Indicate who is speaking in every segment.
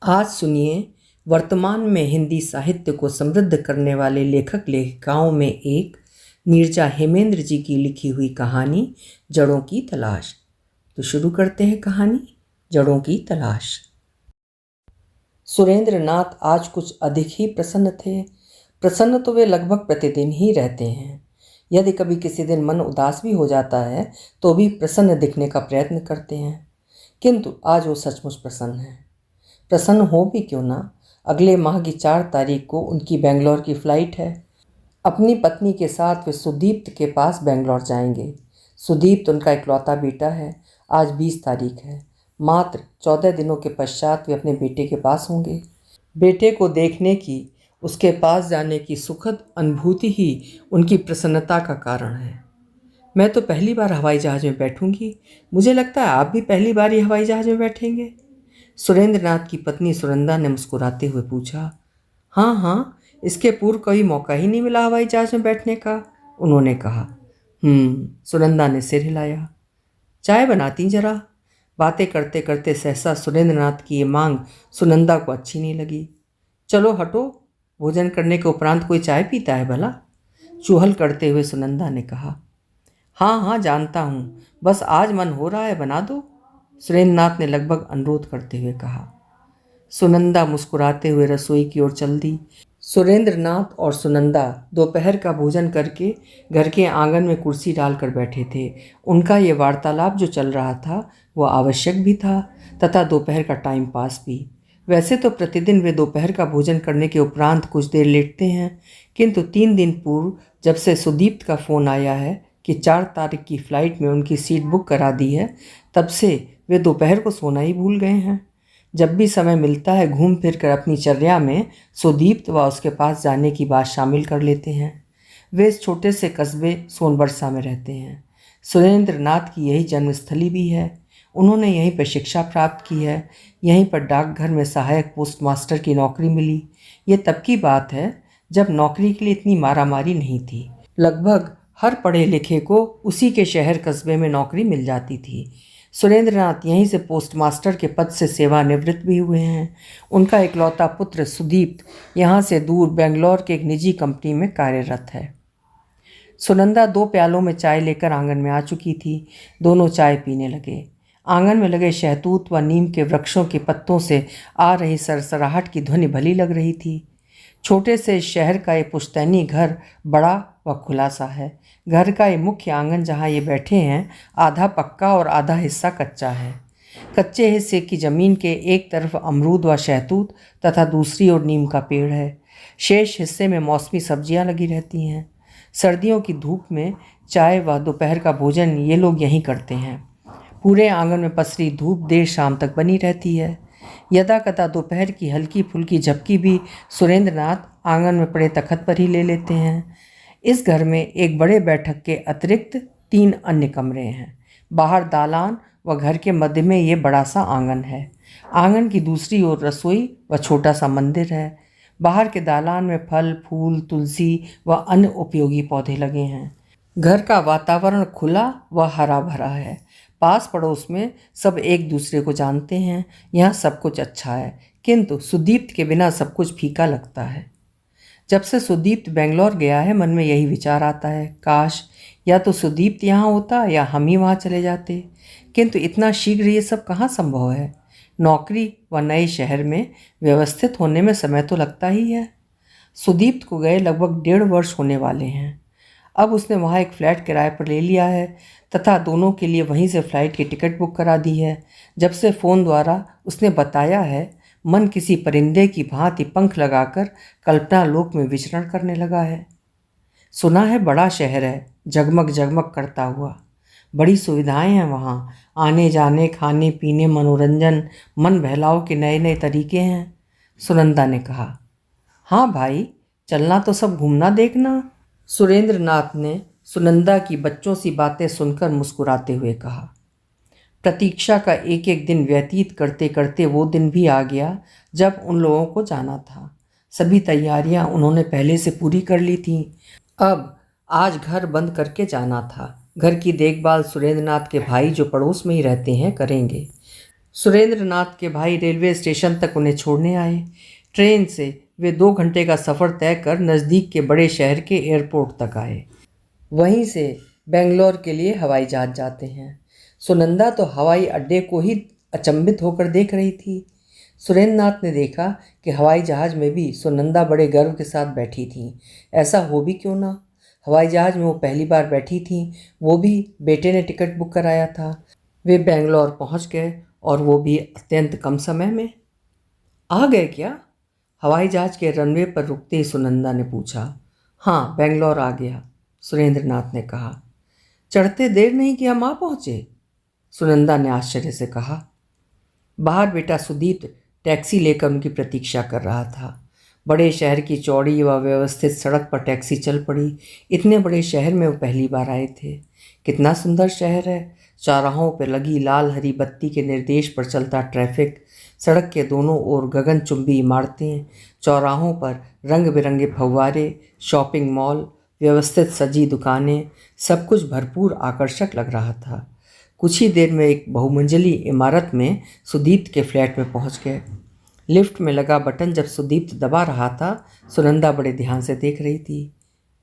Speaker 1: आज सुनिए, वर्तमान में हिंदी साहित्य को समृद्ध करने वाले लेखक लेखिकाओं में एक नीरजा हेमेंद्र जी की लिखी हुई कहानी जड़ों की तलाश। तो शुरू करते हैं कहानी जड़ों की तलाश। सुरेंद्र नाथ आज कुछ अधिक ही प्रसन्न थे। प्रसन्न तो वे लगभग प्रतिदिन ही रहते हैं। यदि कभी किसी दिन मन उदास भी हो जाता है तो भी प्रसन्न दिखने का प्रयत्न करते हैं, किंतु आज वो सचमुच प्रसन्न हैं। प्रसन्न हो भी क्यों ना, अगले माह की 4 तारीख को उनकी बेंगलोर की फ़्लाइट है। अपनी पत्नी के साथ वे सुदीप्त के पास बेंगलोर जाएंगे। सुदीप्त उनका इकलौता बेटा है। आज 20 तारीख है। मात्र 14 दिनों के पश्चात वे अपने बेटे के पास होंगे। बेटे को देखने की, उसके पास जाने की सुखद अनुभूति ही उनकी प्रसन्नता का कारण है। मैं तो पहली बार हवाई जहाज़ में बैठूंगी। मुझे लगता है आप भी पहली बार ही हवाई जहाज़ में बैठेंगे। सुरेंद्र नाथ की पत्नी सुनंदा ने मुस्कुराते हुए पूछा। हाँ हाँ, इसके पूर्व कोई मौका ही नहीं मिला हवाई जहाज़ में बैठने का, उन्होंने कहा। सुनंदा ने सिर हिलाया। चाय बनाती जरा। बातें करते करते सहसा सुरेंद्र नाथ की ये मांग सुनंदा को अच्छी नहीं लगी। चलो हटो, भोजन करने के उपरांत कोई चाय पीता है भला, चूहल करते हुए सुनंदा ने कहा। हाँ हाँ जानता हूँ, बस आज मन हो रहा है, बना दो, सुरेंद्र नाथ ने लगभग अनुरोध करते हुए कहा। सुनंदा मुस्कुराते हुए रसोई की ओर चल दी। सुरेंद्र नाथ और सुनंदा दोपहर का भोजन करके घर के आंगन में कुर्सी डालकर बैठे थे। उनका ये वार्तालाप जो चल रहा था वो आवश्यक भी था तथा दोपहर का टाइम पास भी। वैसे तो प्रतिदिन वे दोपहर का भोजन करने के उपरांत कुछ देर लेटते हैं, किंतु 3 दिन पूर्व जब से सुदीप्त का फ़ोन आया है कि 4 तारीख की फ़्लाइट में उनकी सीट बुक करा दी है, तब से वे दोपहर को सोना ही भूल गए हैं। जब भी समय मिलता है घूम फिर कर अपनी चर्या में सुदीप्त व उसके पास जाने की बात शामिल कर लेते हैं। वे इस छोटे से कस्बे सोनबरसा में रहते हैं। सुरेंद्र नाथ की यही जन्मस्थली भी है। उन्होंने यहीं पर शिक्षा प्राप्त की है। यहीं पर डाकघर में सहायक पोस्टमास्टर की नौकरी मिली। ये तब की बात है जब नौकरी के लिए इतनी मारामारी नहीं थी। लगभग हर पढ़े लिखे को उसी के शहर कस्बे में नौकरी मिल जाती थी। सुरेंद्र नाथ यहीं से पोस्टमास्टर के पद से सेवानिवृत्त भी हुए हैं। उनका इकलौता पुत्र सुदीप्त यहाँ से दूर बेंगलोर के एक निजी कंपनी में कार्यरत है। सुनंदा 2 प्यालों में चाय लेकर आंगन में आ चुकी थी। दोनों चाय पीने लगे। आंगन में लगे शहतूत व नीम के वृक्षों के पत्तों से आ रही सरसराहट की ध्वनि भली लग रही थी। छोटे से शहर का ये पुश्तैनी घर बड़ा व खुला सा है। घर का ये मुख्य आंगन जहाँ ये बैठे हैं आधा पक्का और आधा हिस्सा कच्चा है। कच्चे हिस्से की ज़मीन के एक तरफ अमरूद व शहतूत तथा दूसरी ओर नीम का पेड़ है। शेष हिस्से में मौसमी सब्जियां लगी रहती हैं। सर्दियों की धूप में चाय व दोपहर का भोजन ये लोग यहीं करते हैं। पूरे आंगन में पसरी धूप देर शाम तक बनी रहती है। यदा कदा दोपहर की हल्की फुल्की झपकी भी सुरेंद्र नाथ आंगन में पड़े तखत पर ही ले लेते हैं। इस घर में एक बड़े बैठक के अतिरिक्त 3 अन्य कमरे हैं। बाहर दालान व घर के मध्य में ये बड़ा सा आंगन है। आंगन की दूसरी ओर रसोई व छोटा सा मंदिर है। बाहर के दालान में फल फूल तुलसी व अन्य उपयोगी पौधे लगे हैं। घर का वातावरण खुला व हरा भरा है। पास पड़ोस में सब एक दूसरे को जानते हैं। यहाँ सब कुछ अच्छा है, किंतु सुदीप्त के बिना सब कुछ फीका लगता है। जब से सुदीप्त बेंगलोर गया है मन में यही विचार आता है, काश या तो सुदीप्त यहाँ होता या हम ही वहाँ चले जाते, किंतु इतना शीघ्र ये सब कहाँ संभव है। नौकरी व नए शहर में व्यवस्थित होने में समय तो लगता ही है। सुदीप्त को गए लगभग 1.5 वर्ष होने वाले हैं। अब उसने वहाँ एक फ्लैट किराए पर ले लिया है तथा दोनों के लिए वहीं से फ़्लाइट की टिकट बुक करा दी है। जब से फ़ोन द्वारा उसने बताया है, मन किसी परिंदे की भांति पंख लगाकर कल्पना लोक में विचरण करने लगा है। सुना है बड़ा शहर है, जगमग जगमग करता हुआ। बड़ी सुविधाएं हैं वहाँ, आने जाने खाने पीने मनोरंजन मन बहलाव के नए नए तरीके हैं, सुनंदा ने कहा। हाँ भाई, चलना तो सब घूमना देखना, सुरेंद्र नाथ ने सुनंदा की बच्चों सी बातें सुनकर मुस्कुराते हुए कहा। प्रतीक्षा का एक एक दिन व्यतीत करते करते वो दिन भी आ गया जब उन लोगों को जाना था। सभी तैयारियां उन्होंने पहले से पूरी कर ली थीं। अब आज घर बंद करके जाना था। घर की देखभाल सुरेंद्र नाथ के भाई जो पड़ोस में ही रहते हैं करेंगे। सुरेंद्रनाथ के भाई रेलवे स्टेशन तक उन्हें छोड़ने आए। ट्रेन से वे 2 घंटे का सफ़र तय कर नज़दीक के बड़े शहर के एयरपोर्ट तक आए। वहीं से बेंगलोर के लिए हवाई जहाज जाते हैं। सुनंदा तो हवाई अड्डे को ही अचंभित होकर देख रही थी। सुरेंद्रनाथ ने देखा कि हवाई जहाज़ में भी सुनंदा बड़े गर्व के साथ बैठी थी। ऐसा हो भी क्यों ना, हवाई जहाज़ में वो पहली बार बैठी थी, वो भी बेटे ने टिकट बुक कराया था। वे बेंगलोर पहुंच गए और वो भी अत्यंत कम समय में। आ गए क्या? हवाई जहाज़ के रनवे पर रुकते ही सुनंदा ने पूछा। हाँ, बेंगलोर आ गया, सुरेंद्रनाथ ने कहा। चढ़ते देर नहीं कि हम आ पहुँचे? सुनंदा ने आश्चर्य से कहा। बाहर बेटा सुदीप टैक्सी लेकर उनकी प्रतीक्षा कर रहा था। बड़े शहर की चौड़ी व व्यवस्थित सड़क पर टैक्सी चल पड़ी। इतने बड़े शहर में वो पहली बार आए थे। कितना सुंदर शहर है। चौराहों पर लगी लाल हरी बत्ती के निर्देश पर चलता ट्रैफिक, सड़क के दोनों ओर गगनचुंबी इमारतें, चौराहों पर रंग बिरंगे फव्वारे, शॉपिंग मॉल, व्यवस्थित सजी दुकानें, सब कुछ भरपूर आकर्षक लग रहा था। कुछ ही देर में एक बहुमंजिली इमारत में सुदीप्त के फ्लैट में पहुंच गए। लिफ्ट में लगा बटन जब सुदीप्त दबा रहा था, सुनंदा बड़े ध्यान से देख रही थी।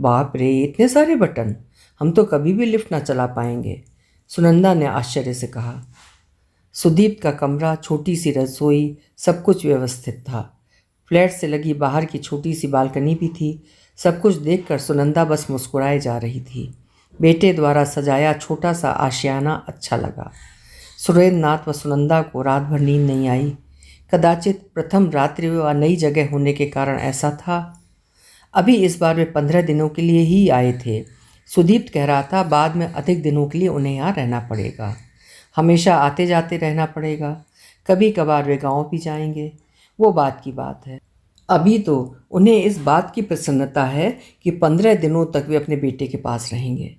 Speaker 1: बाप रे, इतने सारे बटन, हम तो कभी भी लिफ्ट ना चला पाएंगे, सुनंदा ने आश्चर्य से कहा। सुदीप्त का कमरा, छोटी सी रसोई, सब कुछ व्यवस्थित था। फ्लैट से लगी बाहर की छोटी सी बालकनी भी थी। सब कुछ देखकर सुनंदा बस मुस्कुराए जा रही थी। बेटे द्वारा सजाया छोटा सा आशियाना अच्छा लगा। सुरेंद्रनाथ व सुनंदा को रात भर नींद नहीं आई। कदाचित प्रथम रात्रि व नई जगह होने के कारण ऐसा था। अभी इस बार वे 15 दिनों के लिए ही आए थे। सुदीप्त कह रहा था बाद में अधिक दिनों के लिए उन्हें यहाँ रहना पड़ेगा, हमेशा आते जाते रहना पड़ेगा। कभी कभार वे गाँव भी जाएंगे, वो बात की बात है। अभी तो उन्हें इस बात की प्रसन्नता है कि 15 दिनों तक वे अपने बेटे के पास रहेंगे।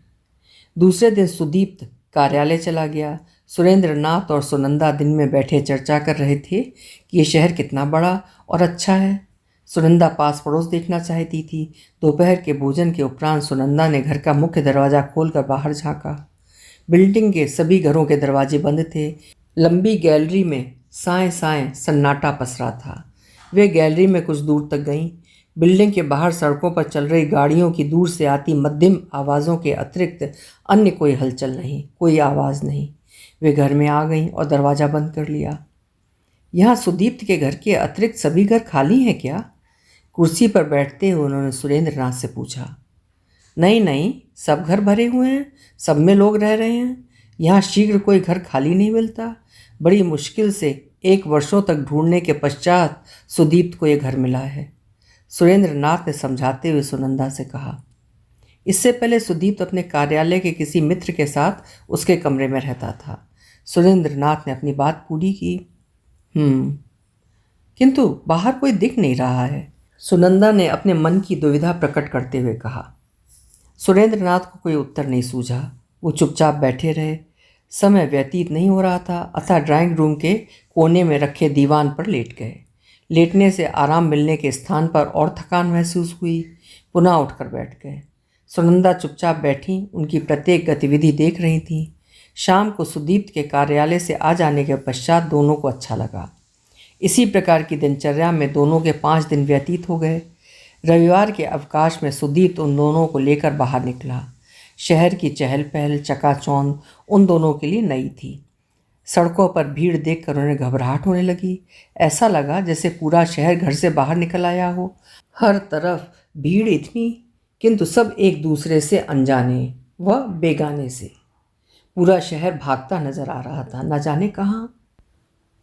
Speaker 1: दूसरे दिन सुदीप्त कार्यालय चला गया। सुरेंद्रनाथ और सुनंदा दिन में बैठे चर्चा कर रहे थे कि ये शहर कितना बड़ा और अच्छा है। सुनंदा पास पड़ोस देखना चाहती थी। दोपहर के भोजन के उपरांत सुनंदा ने घर का मुख्य दरवाज़ा खोलकर बाहर झाँका। बिल्डिंग के सभी घरों के दरवाजे बंद थे। लंबी गैलरी में साएं साएं सन्नाटा पसरा था। वे गैलरी में कुछ दूर तक गईं। बिल्डिंग के बाहर सड़कों पर चल रही गाड़ियों की दूर से आती मध्यम आवाज़ों के अतिरिक्त अन्य कोई हलचल नहीं, कोई आवाज़ नहीं। वे घर में आ गईं और दरवाज़ा बंद कर लिया। यहाँ सुदीप्त के घर के अतिरिक्त सभी घर खाली हैं क्या? कुर्सी पर बैठते हुए उन्होंने सुरेंद्रनाथ से पूछा। नहीं नहीं, सब घर भरे हुए हैं, सब में लोग रह रहे हैं। यहाँ शीघ्र कोई घर खाली नहीं मिलता। बड़ी मुश्किल से 1 वर्षों तक ढूंढने के पश्चात सुदीप्त को ये घर मिला है, सुरेंद्रनाथ ने समझाते हुए सुनंदा से कहा। इससे पहले सुदीप्त अपने कार्यालय के किसी मित्र के साथ उसके कमरे में रहता था। सुरेंद्रनाथ ने अपनी बात पूरी की। किंतु बाहर कोई दिख नहीं रहा है, सुनंदा ने अपने मन की दुविधा प्रकट करते हुए कहा। सुरेंद्रनाथ को कोई उत्तर नहीं सूझा। वो चुपचाप बैठे रहे। समय व्यतीत नहीं हो रहा था, अतः ड्राइंग रूम के कोने में रखे दीवान पर लेट गए। लेटने से आराम मिलने के स्थान पर और थकान महसूस हुई। पुनः उठकर बैठ गए। सुनंदा चुपचाप बैठी, उनकी प्रत्येक गतिविधि देख रही थी। शाम को सुदीप्त के कार्यालय से आ जाने के पश्चात दोनों को अच्छा लगा। इसी प्रकार की दिनचर्या में दोनों के 5 दिन व्यतीत हो गए। रविवार के अवकाश में सुदीप्त उन दोनों को लेकर बाहर निकला। शहर की चहल पहल, चकाचौंध उन दोनों के लिए नई थी। सड़कों पर भीड़ देखकर उन्हें घबराहट होने लगी। ऐसा लगा जैसे पूरा शहर घर से बाहर निकल आया हो। हर तरफ भीड़ इतनी, किंतु सब एक दूसरे से अनजाने व बेगाने से। पूरा शहर भागता नजर आ रहा था, न जाने कहाँ।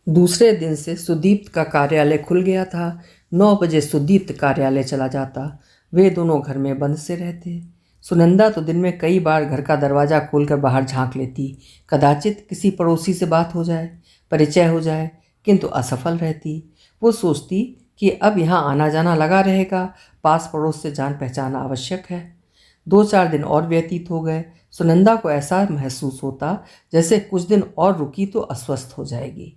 Speaker 1: दूसरे दिन से सुदीप्त का कार्यालय खुल गया था। 9 बजे सुदीप्त कार्यालय चला जाता। वे दोनों घर में बंद से रहते। सुनंदा तो दिन में कई बार घर का दरवाज़ा खोलकर बाहर झांक लेती। कदाचित किसी पड़ोसी से बात हो जाए, परिचय हो जाए, किंतु असफल रहती। वो सोचती कि अब यहाँ आना जाना लगा रहेगा, पास पड़ोस से जान पहचान आवश्यक है। 2-4 दिन और व्यतीत हो गए। सुनंदा को ऐसा महसूस होता जैसे कुछ दिन और रुकी तो अस्वस्थ हो जाएगी।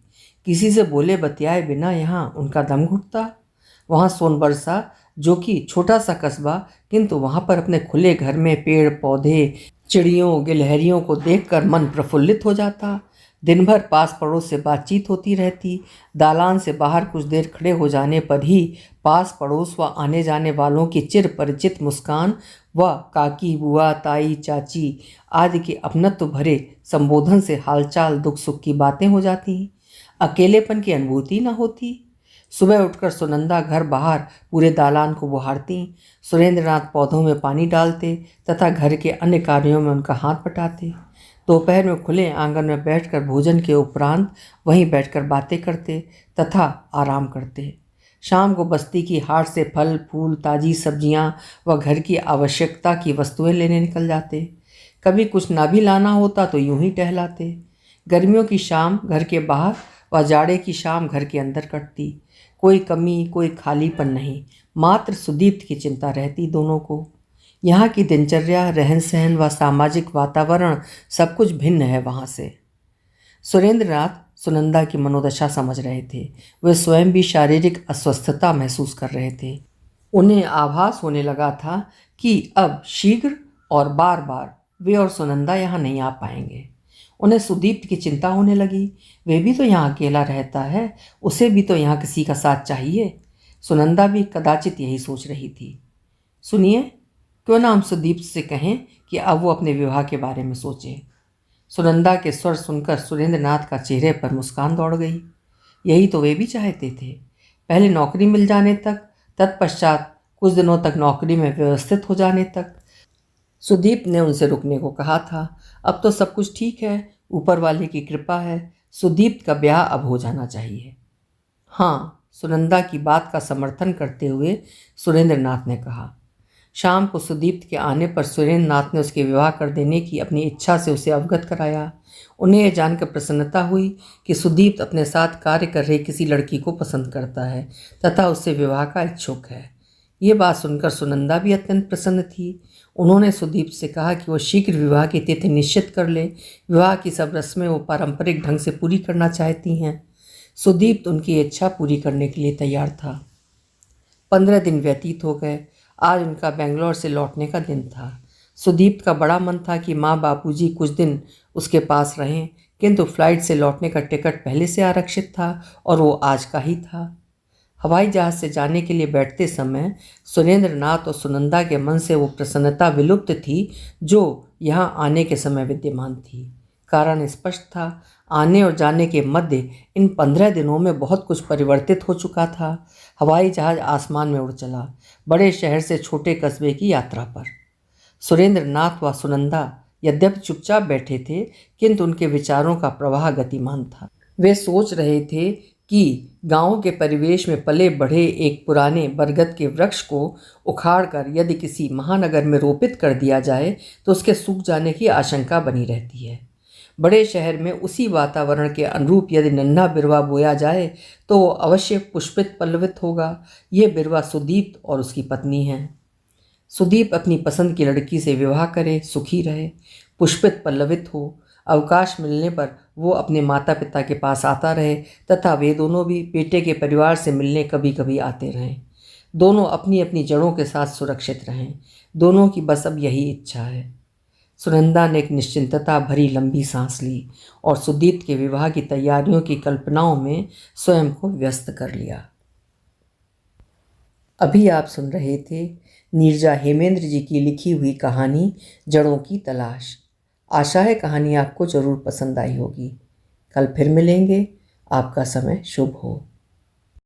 Speaker 1: किसी से बोले बतियाए बिना यहाँ उनका दम घुटता। वहाँ सोनबरसा, जो कि छोटा सा कस्बा, किंतु वहाँ पर अपने खुले घर में पेड़ पौधे, चिड़ियों गिलहरियों को देखकर मन प्रफुल्लित हो जाता। दिन भर पास पड़ोस से बातचीत होती रहती। दालान से बाहर कुछ देर खड़े हो जाने पर ही पास पड़ोस व आने जाने वालों की चिर परिचित मुस्कान व काकी, बुआ, ताई, चाची आदि के अपनत्व भरे संबोधन से हालचाल दुख सुख की बातें हो जाती। अकेलेपन की अनुभूति न होती। सुबह उठकर सुनंदा घर बाहर पूरे दालान को बुहारती। सुरेंद्रनाथ पौधों में पानी डालते तथा घर के अन्य कार्यों में उनका हाथ बटाते। दोपहर में खुले आंगन में बैठकर भोजन के उपरांत वहीं बैठकर बातें करते तथा आराम करते। शाम को बस्ती की हाट से फल फूल, ताज़ी सब्जियां व घर की आवश्यकता की वस्तुएं लेने निकल जाते। कभी कुछ ना भी लाना होता तो यूं ही टहलाते। गर्मियों की शाम घर के बाहर व जाड़े की शाम घर के अंदर कटती। कोई कमी, कोई खालीपन नहीं, मात्र सुदीप्त की चिंता रहती दोनों को। यहाँ की दिनचर्या, रहन सहन व सामाजिक वातावरण सब कुछ भिन्न है वहाँ से। सुरेंद्रनाथ सुनंदा की मनोदशा समझ रहे थे। वे स्वयं भी शारीरिक अस्वस्थता महसूस कर रहे थे। उन्हें आभास होने लगा था कि अब शीघ्र और बार बार वे और सुनंदा यहाँ नहीं आ पाएंगे। उन्हें सुदीप्त की चिंता होने लगी। वे भी तो यहाँ अकेला रहता है, उसे भी तो यहाँ किसी का साथ चाहिए। सुनंदा भी कदाचित यही सोच रही थी। सुनिए, क्यों ना हम सुदीप्त से कहें कि अब वो अपने विवाह के बारे में सोचें। सुनंदा के स्वर सुनकर सुरेंद्रनाथ का चेहरे पर मुस्कान दौड़ गई। यही तो वे भी चाहते थे। पहले नौकरी मिल जाने तक, तत्पश्चात कुछ दिनों तक नौकरी में व्यवस्थित हो जाने तक। सुदीप ने उनसे रुकने को कहा था। अब तो सब कुछ ठीक है, ऊपर वाले की कृपा है। सुदीप का ब्याह अब हो जाना चाहिए। हाँ, सुनंदा की बात का समर्थन करते हुए सुरेंद्रनाथ ने कहा। शाम को सुदीप्त के आने पर सुरेंद्रनाथ ने उसके विवाह कर देने की अपनी इच्छा से उसे अवगत कराया। उन्हें यह जानकर प्रसन्नता हुई कि सुदीप्त अपने साथ कार्य कर रही किसी लड़की को पसंद करता है तथा उससे विवाह का इच्छुक है। ये बात सुनकर सुनंदा भी अत्यंत प्रसन्न थी। उन्होंने सुदीप्त से कहा कि वो शीघ्र विवाह की तिथि निश्चित कर ले। विवाह की सब रस्में वो पारंपरिक ढंग से पूरी करना चाहती हैं। सुदीप्त उनकी इच्छा पूरी करने के लिए तैयार था। 15 दिन व्यतीत हो गए। आज उनका बेंगलोर से लौटने का दिन था। सुदीप्त का बड़ा मन था कि माँ बापूजी कुछ दिन उसके पास रहें, किंतु फ्लाइट से लौटने का टिकट पहले से आरक्षित था और वो आज का ही था। हवाई जहाज़ से जाने के लिए बैठते समय सुरेंद्रनाथ और सुनंदा के मन से वो प्रसन्नता विलुप्त थी जो यहाँ आने के समय विद्यमान थी। कारण स्पष्ट था। आने और जाने के मध्य इन 15 दिनों में बहुत कुछ परिवर्तित हो चुका था। हवाई जहाज़ आसमान में उड़ चला, बड़े शहर से छोटे कस्बे की यात्रा पर। सुरेंद्रनाथ व सुनंदा यद्यपि चुपचाप बैठे थे, किंतु उनके विचारों का प्रवाह गतिमान था। वे सोच रहे थे कि गांव के परिवेश में पले बढ़े एक पुराने बरगद के वृक्ष को उखाड़कर यदि किसी महानगर में रोपित कर दिया जाए तो उसके सूख जाने की आशंका बनी रहती है। बड़े शहर में उसी वातावरण के अनुरूप यदि नन्हा बिरवा बोया जाए तो वो अवश्य पुष्पित पल्लवित होगा। ये बिरवा सुदीप और उसकी पत्नी है। सुदीप अपनी पसंद की लड़की से विवाह करे, सुखी रहे, पुष्पित पल्लवित हो। अवकाश मिलने पर वो अपने माता पिता के पास आता रहे तथा वे दोनों भी बेटे के परिवार से मिलने कभी कभी आते रहें। दोनों अपनी अपनी जड़ों के साथ सुरक्षित रहें। दोनों की बस अब यही इच्छा है। सुनंदा ने एक निश्चिंतता भरी लंबी सांस ली और सुदीप के विवाह की तैयारियों की कल्पनाओं में स्वयं को व्यस्त कर लिया। अभी आप सुन रहे थे नीरजा हेमेंद्र जी की लिखी हुई कहानी जड़ों की तलाश। आशा है कहानी आपको ज़रूर पसंद आई होगी। कल फिर मिलेंगे। आपका समय शुभ हो।